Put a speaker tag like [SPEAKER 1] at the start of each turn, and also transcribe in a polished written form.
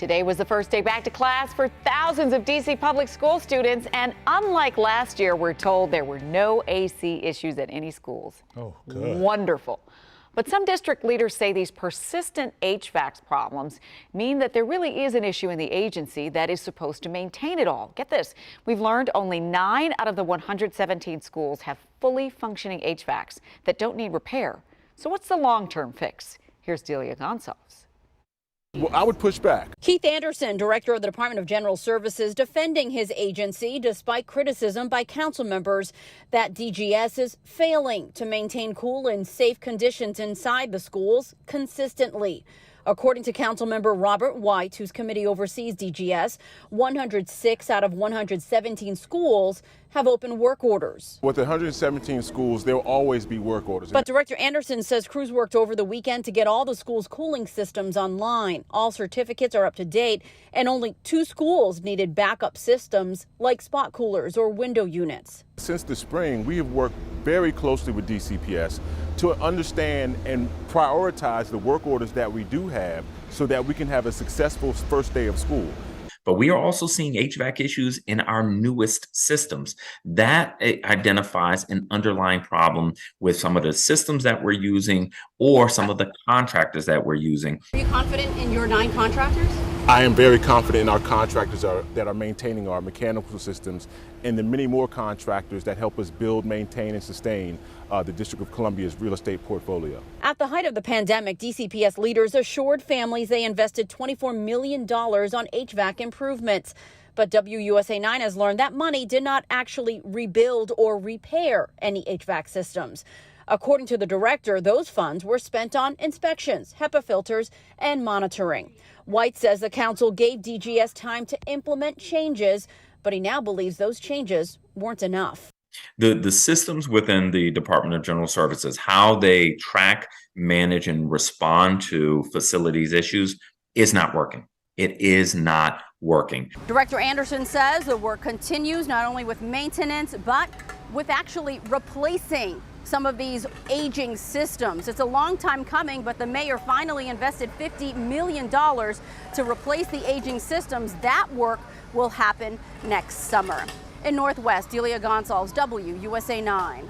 [SPEAKER 1] Today was the first day back to class for thousands of D.C. public school students, and unlike last year, we're told there were no AC issues at any schools.
[SPEAKER 2] Oh, good.
[SPEAKER 1] Wonderful. But some district leaders say these persistent HVAC problems mean that there really is an issue in the agency that is supposed to maintain it all. Get this, we've learned only 9 out of the 117 schools have fully functioning HVACs that don't need repair. So what's the long-term fix? Here's Delia Gonçalves.
[SPEAKER 2] Well, I would push back.
[SPEAKER 3] Keith Anderson, director of the Department of General Services, defending his agency despite criticism by council members that DGS is failing to maintain cool and safe conditions inside the schools consistently. According to Councilmember Robert White, whose committee oversees DGS, 106 out of 117 schools have open work orders.
[SPEAKER 2] With 117 schools, there will always be work orders.
[SPEAKER 3] But Director Anderson says crews worked over the weekend to get all the schools' cooling systems online. All certificates are up to date, and only 2 schools needed backup systems like spot coolers or window units.
[SPEAKER 2] Since the spring, we have worked very closely with DCPS to understand and prioritize the work orders that we do have so that we can have a successful first day of school.
[SPEAKER 4] But we are also seeing HVAC issues in our newest systems. That identifies an underlying problem with some of the systems that we're using or some of the contractors that we're using.
[SPEAKER 3] Are you confident in your 9 contractors?
[SPEAKER 2] I am very confident in our contractors that are maintaining our mechanical systems and the many more contractors that help us build, maintain, and sustain the District of Columbia's real estate portfolio.
[SPEAKER 3] At the height of the pandemic, DCPS leaders assured families they invested $24 million on HVAC improvements. But WUSA 9 has learned that money did not actually rebuild or repair any HVAC systems. According to the director, those funds were spent on inspections, HEPA filters, and monitoring. White says the council gave DGS time to implement changes, but he now believes those changes weren't enough.
[SPEAKER 4] The systems within the Department of General Services, how they track, manage, and respond to facilities issues is not working. It is not working.
[SPEAKER 3] Director Anderson says the work continues not only with maintenance, but with actually replacing some of these aging systems. It's a long time coming, but the mayor finally invested $50 million to replace the aging systems. That work will happen next summer. In Northwest, Delia Gonçalves, WUSA 9.